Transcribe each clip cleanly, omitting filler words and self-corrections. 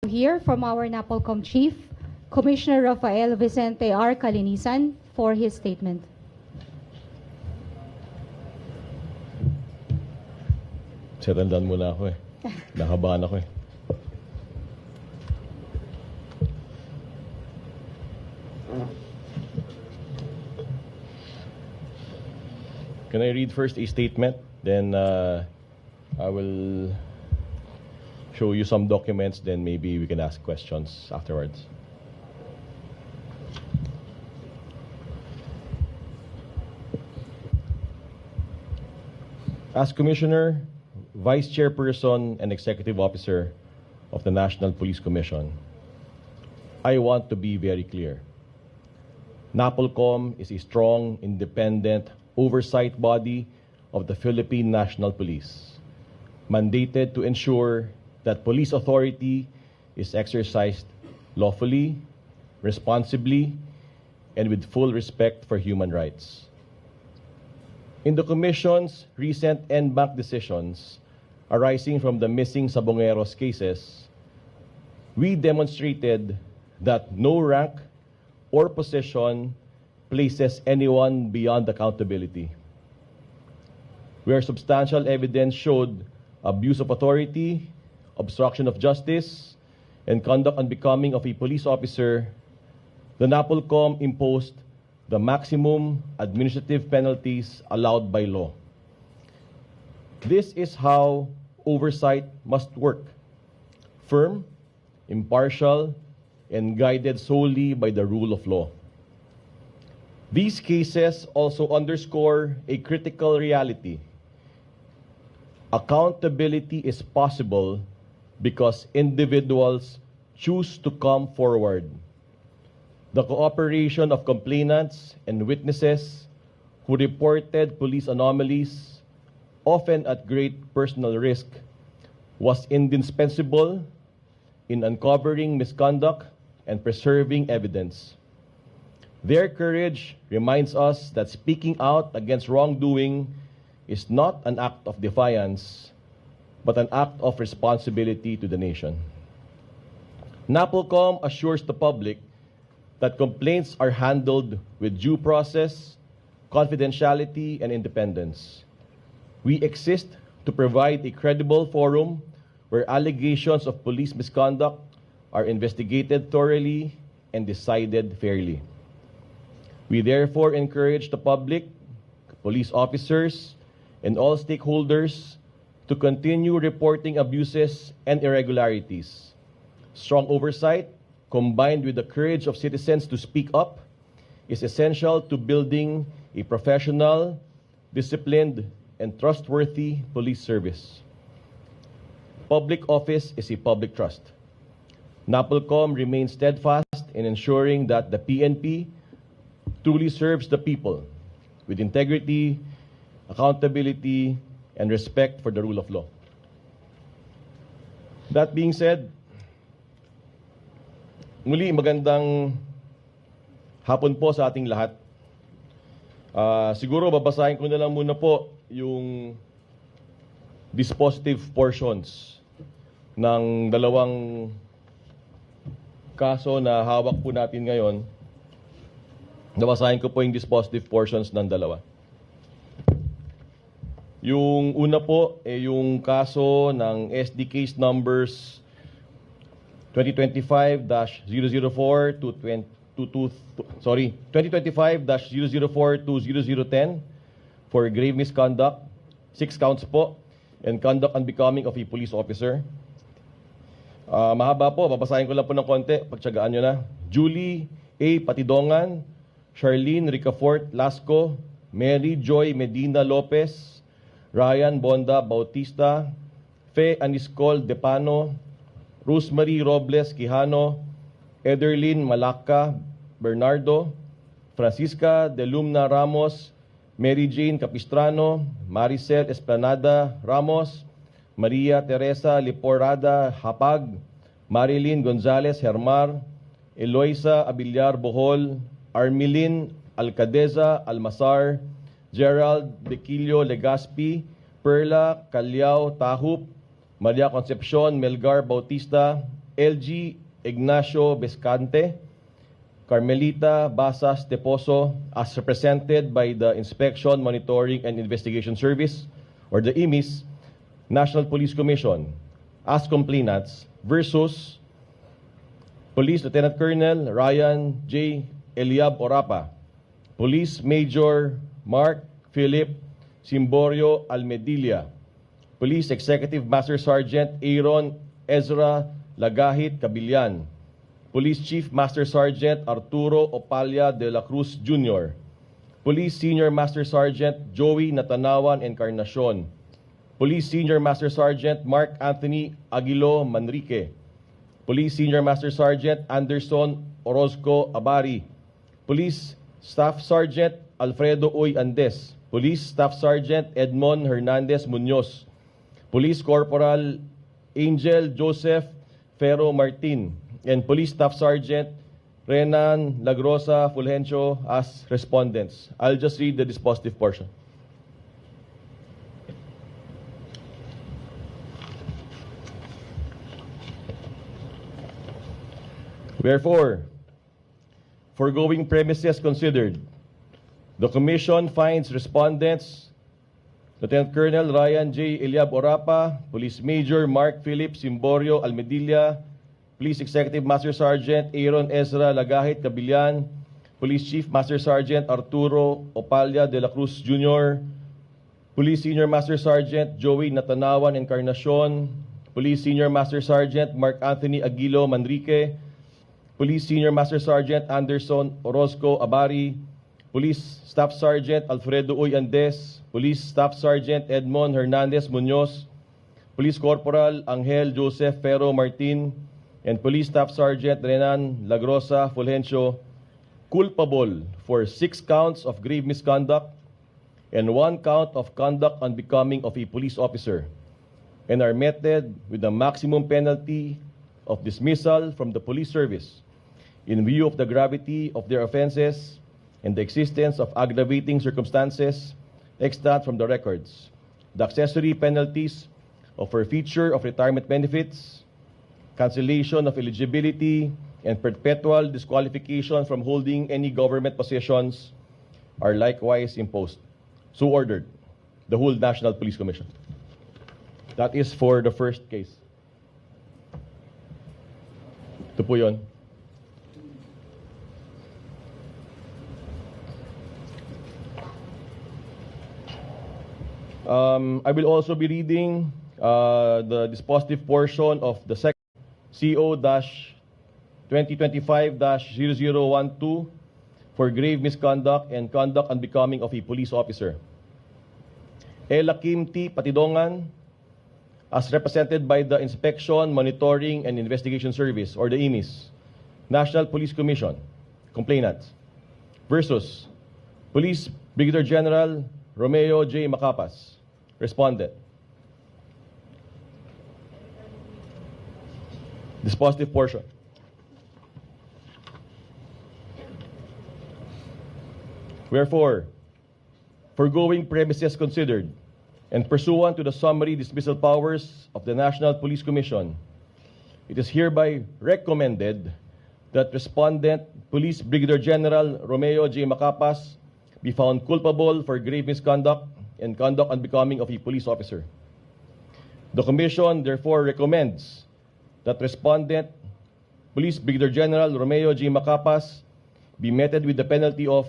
Hear from our NAPOLCOM Chief, Commissioner Rafael Vicente R. Calinisan, for his statement. Setandan muna ako eh. Nakabahan ako eh. Can I read first a statement? Then I will show you some documents, then maybe we can ask questions afterwards. As Commissioner, Vice Chairperson, and Executive Officer of the National Police Commission, I want to be very clear. NAPOLCOM is a strong, independent oversight body of the Philippine National Police, mandated to ensure that police authority is exercised lawfully, responsibly, and with full respect for human rights. In the Commission's recent en banc decisions arising from the missing Sabongeros cases, we demonstrated that no rank or position places anyone beyond accountability. Where substantial evidence showed abuse of authority, obstruction of justice, and conduct unbecoming of a police officer, the NAPOLCOM imposed the maximum administrative penalties allowed by law. This is how oversight must work: firm, impartial, and guided solely by the rule of law. These cases also underscore a critical reality. Accountability is possible because individuals choose to come forward. The cooperation of complainants and witnesses who reported police anomalies, often at great personal risk, was indispensable in uncovering misconduct and preserving evidence. Their courage reminds us that speaking out against wrongdoing is not an act of defiance, but an act of responsibility to the nation. NAPOLCOM assures the public that complaints are handled with due process, confidentiality, and independence. We exist to provide a credible forum where allegations of police misconduct are investigated thoroughly and decided fairly. We therefore encourage the public, police officers, and all stakeholders to continue reporting abuses and irregularities. Strong oversight, combined with the courage of citizens to speak up, is essential to building a professional, disciplined, and trustworthy police service. Public office is a public trust. NAPOLCOM remains steadfast in ensuring that the PNP truly serves the people with integrity, accountability, and respect for the rule of law. That being said, muli magandang hapon po sa ating lahat. Siguro babasahin ko na lang muna po yung dispositive portions ng dalawang kaso na hawak po natin ngayon. Nabasahin ko po yung dispositive portions ng dalawa. Yung una po ay yung kaso ng SD case numbers 2025-004 to 2025-004 to 0010 for grave misconduct, 6 counts po, and conduct unbecoming of a police officer. Mahaba po, babasahin ko lang po ng konti, pagtsagaan nyo na. Julie A. Patidongan, Charlene Ricafort Lasco, Mary Joy Medina Lopez, Ryan Bonda Bautista, Fe Aniscol Depano, Rosemary Robles Quijano, Ederlyn Malacca Bernardo, Francisca Delumna Ramos, Mary Jane Capistrano, Maricel Esplanada Ramos, Maria Teresa Liporada Hapag, Marilyn Gonzalez Hermar, Eloisa Abillar Bohol, Armilin Alcadeza Almasar, Gerald Bequillo Legaspi, Perla Calyao Tahup, Maria Concepcion Melgar Bautista, LG Ignacio Bescante, Carmelita Basas Teposo, as represented by the Inspection, Monitoring, and Investigation Service, or the IMIS, National Police Commission, as complainants, versus Police Lieutenant Colonel Ryan J. Eliab Orapa, Police Major Mark Philip Simborio Almedilla, Police Executive Master Sergeant Aaron Ezra Lagahit Cabillan, Police Chief Master Sergeant Arturo Opalia de la Cruz Jr., Police Senior Master Sergeant Joey Natanawan Encarnacion, Police Senior Master Sergeant Mark Anthony Aguilo Manrique, Police Senior Master Sergeant Anderson Orozco Abari, Police Staff Sergeant Alfredo Uy Andes, Police Staff Sergeant Edmond Hernandez Munoz, Police Corporal Angel Joseph Ferro Martin, and Police Staff Sergeant Renan Lagrosa Fulgencio as respondents. I'll just read the dispositive portion. Wherefore, foregoing premises considered, the Commission finds respondents Lieutenant Colonel Ryan J. Eliab Orapa, Police Major Mark Philip Simborio Almedilla, Police Executive Master Sergeant Aaron Ezra Lagahit Cabillan, Police Chief Master Sergeant Arturo Opalia de la Cruz Jr., Police Senior Master Sergeant Joey Natanawan Encarnacion, Police Senior Master Sergeant Mark Anthony Aguilo Manrique, Police Senior Master Sergeant Anderson Orozco Abari, Police Staff Sergeant Alfredo Uy Andes, Police Staff Sergeant Edmond Hernandez Munoz, Police Corporal Angel Joseph Ferro Martin, and Police Staff Sergeant Renan Lagrosa Fulgencio, culpable for 6 counts of grave misconduct and 1 count of conduct unbecoming of a police officer, and are meted with a maximum penalty of dismissal from the police service in view of the gravity of their offenses and the existence of aggravating circumstances extant from the records, the accessory penalties of forfeiture of retirement benefits, cancellation of eligibility, and perpetual disqualification from holding any government positions are likewise imposed. So ordered, the whole National Police Commission. That is for the first case. Ito po yun. I will also be reading the dispositive portion of the second CO-2025-0012 for grave misconduct and conduct unbecoming of a police officer. Elakim T. Patidongan, as represented by the Inspection, Monitoring, and Investigation Service, or the IMIS, National Police Commission, complainant, versus Police Brigadier General Romeo J. Macapas, respondent. Dispositive portion. Wherefore, foregoing premises considered, and pursuant to the summary dismissal powers of the National Police Commission, it is hereby recommended that Respondent Police Brigadier General Romeo J. Macapas be found culpable for grave misconduct and conduct unbecoming of a police officer. The Commission therefore recommends that Respondent Police Brigadier General Romeo J. Macapas be meted with the penalty of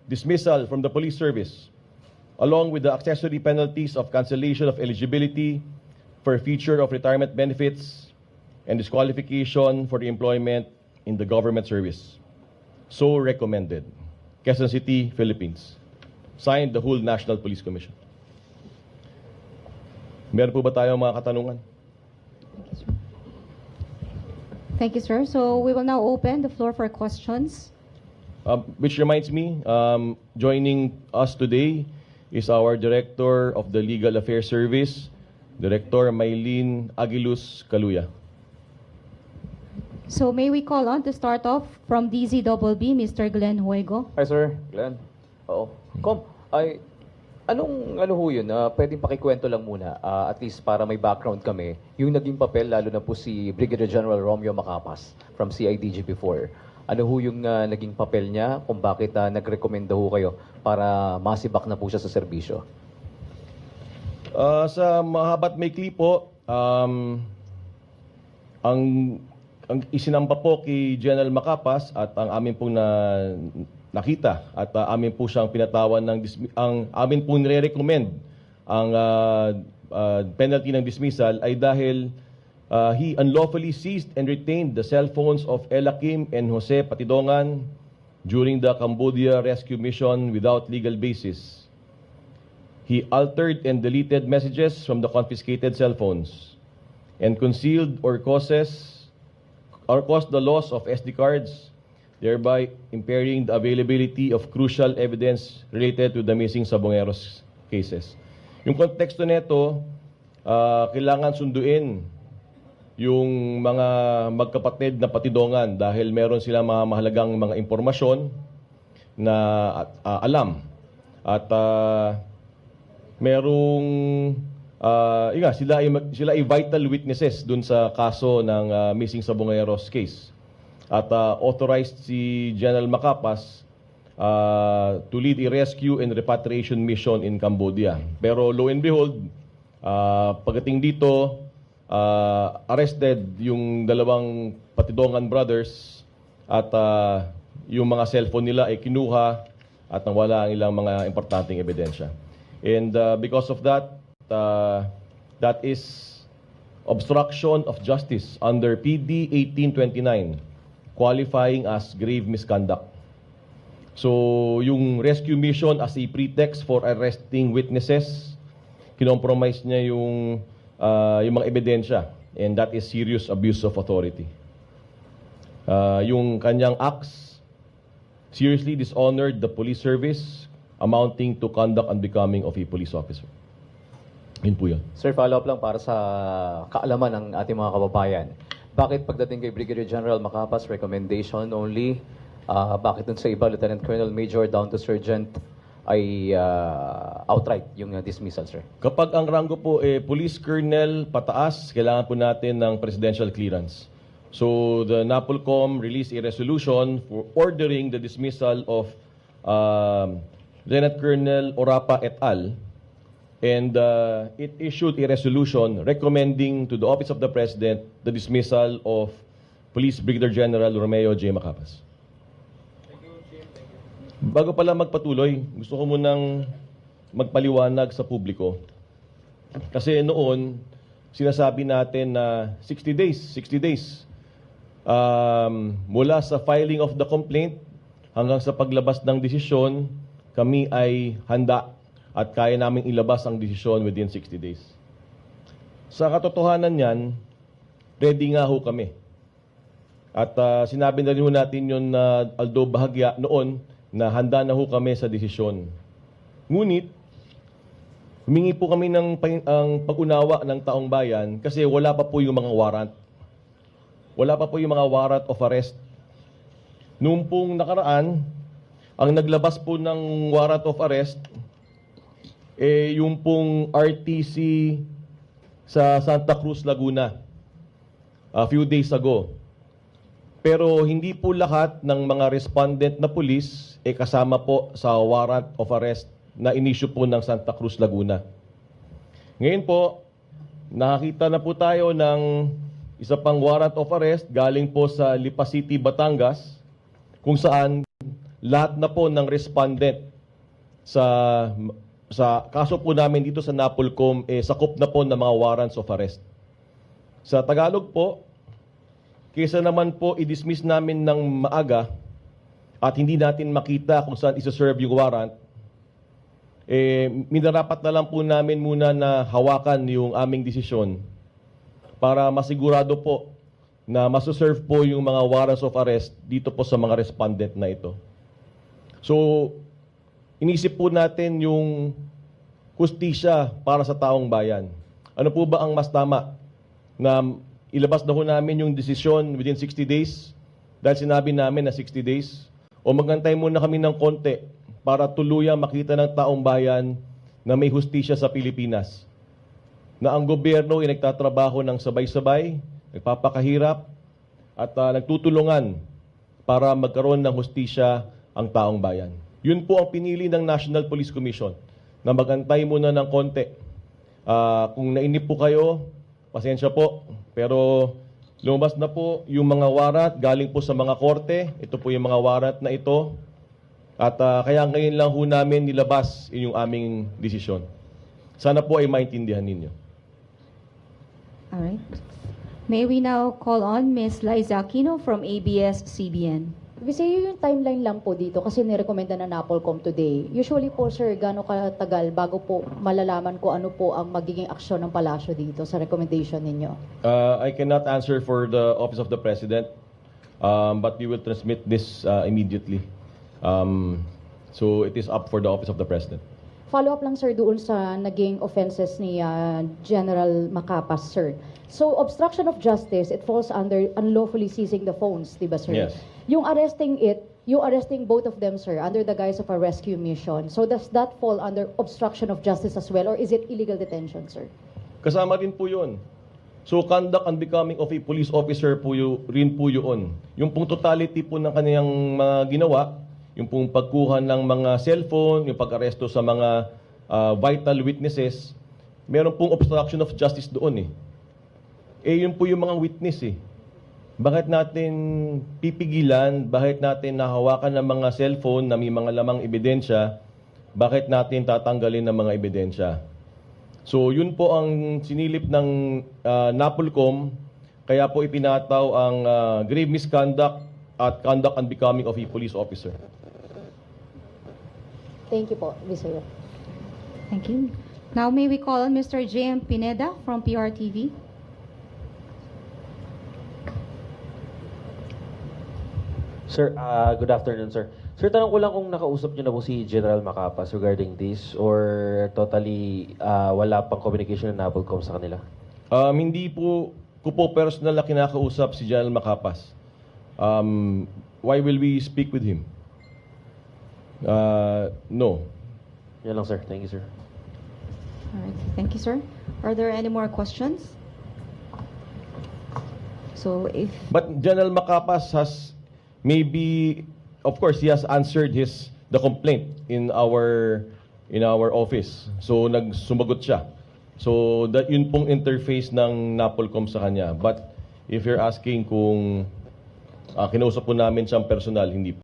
dismissal from the police service, along with the accessory penalties of cancellation of eligibility, forfeiture of retirement benefits, and disqualification for the employment in the government service. So recommended. Quezon City, Philippines. Signed, the whole National Police Commission. Meron po ba tayong mga katanungan? Thank you, sir. So we will now open the floor for questions. Which reminds me, joining us today is our Director of the Legal Affairs Service, Director Maylene Aguiluz Caluya. So may we call on to start off from DZBB, Mr. Glenn Huego. Hi, sir. Glenn. Oo. Com, I Ano ho yun? Pwedeng pakikwento lang muna, at least para may background kami, yung naging papel, lalo na po si Brigadier General Romeo Macapas from CIDG before. Ano ho yung naging papel niya, kung bakit nagrekomenda ho kayo para masibak na po siya sa serbisyo? Sa mahabat maikli po, ang isinampa po kay General Macapas at ang amin pong nakita at amin po siyang pinatawan ang amin po nire-recommend ang penalty ng dismissal ay dahil he unlawfully seized and retained the cell phones of Ella Kim and Jose Patidongan during the Cambodia rescue mission without legal basis. He altered and deleted messages from the confiscated cell phones and concealed or caused the loss of SD cards, thereby impairing the availability of crucial evidence related to the missing Sabongeros cases. Yung konteksto nito, kailangan sunduin yung mga magkapatid na patidongan dahil meron silang mga mahalagang mga impormasyon na alam. At merong sila ay vital witnesses dun sa kaso ng missing Sabongeros case. At authorized si General Macapas to lead a rescue and repatriation mission in Cambodia. Pero lo and behold, pagdating dito, arrested yung dalawang Patidongan brothers at yung mga cellphone nila ay kinuha at nawala ang ilang mga importanteng ebidensya. And because of that, that is obstruction of justice under PD 1829, qualifying as grave misconduct. So, yung rescue mission as a pretext for arresting witnesses, kinompromise niya yung mga ebidensya, and that is serious abuse of authority. Yung kanyang acts seriously dishonored the police service, amounting to conduct unbecoming of a police officer. Yun po yun. Sir, follow-up lang para sa kaalaman ng ating mga kababayan. Bakit pagdating kay Brigadier General Macapas, recommendation only? Bakit dun sa iba, Lieutenant Colonel, Major, down to Sergeant, ay outright yung dismissal, sir? Kapag ang rango po police colonel pataas, kailangan po natin ng presidential clearance. So the NAPOLCOM released a resolution for ordering the dismissal of Lieutenant Colonel Orapa et al. And it issued a resolution recommending to the Office of the President the dismissal of Police Brigadier General Romeo J. Macapas. Bago pala magpatuloy, gusto ko munang magpaliwanag sa publiko. Kasi noon, sinasabi natin na 60 days. Mula sa filing of the complaint hanggang sa paglabas ng desisyon, kami ay handa at kaya naming ilabas ang desisyon within 60 days. Sa katotohanan niyan, ready nga ho kami. At sinabi na rin ho natin yun na although bahagya noon na handa na ho kami sa desisyon. Ngunit, humingi po kami ng pag-unawa ng taong bayan kasi wala pa po yung mga warrant. Wala pa po yung mga warrant of arrest. Noong pong nakaraan, ang naglabas po ng warrant of arrest, yung pong RTC sa Santa Cruz, Laguna, a few days ago. Pero hindi po lahat ng mga respondent na pulis kasama po sa warrant of arrest na inisyu po ng Santa Cruz, Laguna. Ngayon po, nakakita na po tayo ng isa pang warrant of arrest galing po sa Lipa City, Batangas, kung saan lahat na po ng respondent sa kaso po namin dito sa NAPOLCOM, sakop na po ng mga warrants of arrest. Sa Tagalog po, kaysa naman po i-dismiss namin ng maaga at hindi natin makita kung saan isa-serve yung warrant, minarapat na lang po namin muna na hawakan yung aming desisyon para masigurado po na masaserve po yung mga warrants of arrest dito po sa mga respondent na ito. So, inisip po natin yung hustisya para sa taong bayan. Ano po ba ang mas tama? Na ilabas na po namin yung desisyon within 60 days dahil sinabi namin na 60 days? O magantay muna kami ng konti para tuluyang makita ng taong bayan na may hustisya sa Pilipinas. Na ang gobyerno ay nagtatrabaho ng sabay-sabay, nagpapakahirap, at nagtutulungan para magkaroon ng hustisya ang taong bayan. Yun po ang pinili ng National Police Commission, na magantay muna ng konti. Kung nainip po kayo, pasensya po, pero lumabas na po yung mga warat galing po sa mga korte. Ito po yung mga warat na ito. At kaya ngayon lang ho namin nilabas yung aming desisyon. Sana po ay maintindihan ninyo. All right. May we now call on Ms. Liza Aquino from ABS-CBN. Visay, yung timeline lang po dito kasi nirekomenda na NAPOLCOM today. Usually po, sir, gaano katagal bago po malalaman ko ano po ang magiging aksyon ng palasyo dito sa recommendation ninyo? I cannot answer for the Office of the President, but we will transmit this immediately. So it is up for the Office of the President. Follow-up lang, sir, doon sa naging offenses ni General Macapas, sir. So, obstruction of justice, it falls under unlawfully seizing the phones, di ba, sir? Yes. Yung arresting both of them, sir, under the guise of a rescue mission. So, does that fall under obstruction of justice as well, or is it illegal detention, sir? Kasama rin po yun. So conduct and becoming of a police officer po rin po yun. Yung pong totality po ng kaniyang mga ginawa, yung pong pagkuha ng mga cellphone, yung pag-aresto sa mga vital witnesses, meron pong obstruction of justice doon eh. Yun po yung mga witness eh. Bakit natin pipigilan, bakit natin nahawakan ng mga cellphone na may mga lamang ebidensya, bakit natin tatanggalin ng mga ebidensya? So yun po ang sinilip ng NAPOLCOM, kaya po ipinataw ang grave misconduct at conduct unbecoming of a police officer. Thank you po, Visay. Thank you. Now may we call on Mr. J.M. Pineda from PRTV. Sir, good afternoon, sir. Sir, tanong ko lang kung nakausap niyo na po si General Macapas regarding this or totally wala pang communication ng NAPOLCOM sa kanila? Hindi po ko po personal na kinakausap si General Macapas. Why will we speak with him? No. Yan lang, sir. Thank you, sir. All right. Thank you, sir. Are there any more questions? So if But General Macapas has maybe, of course, he has answered the complaint in our office. So nagsumagot siya. So that yun pong interface ng NAPOLCOM sa kanya. But if you're asking kung kinausap po namin siyang personal, hindi po.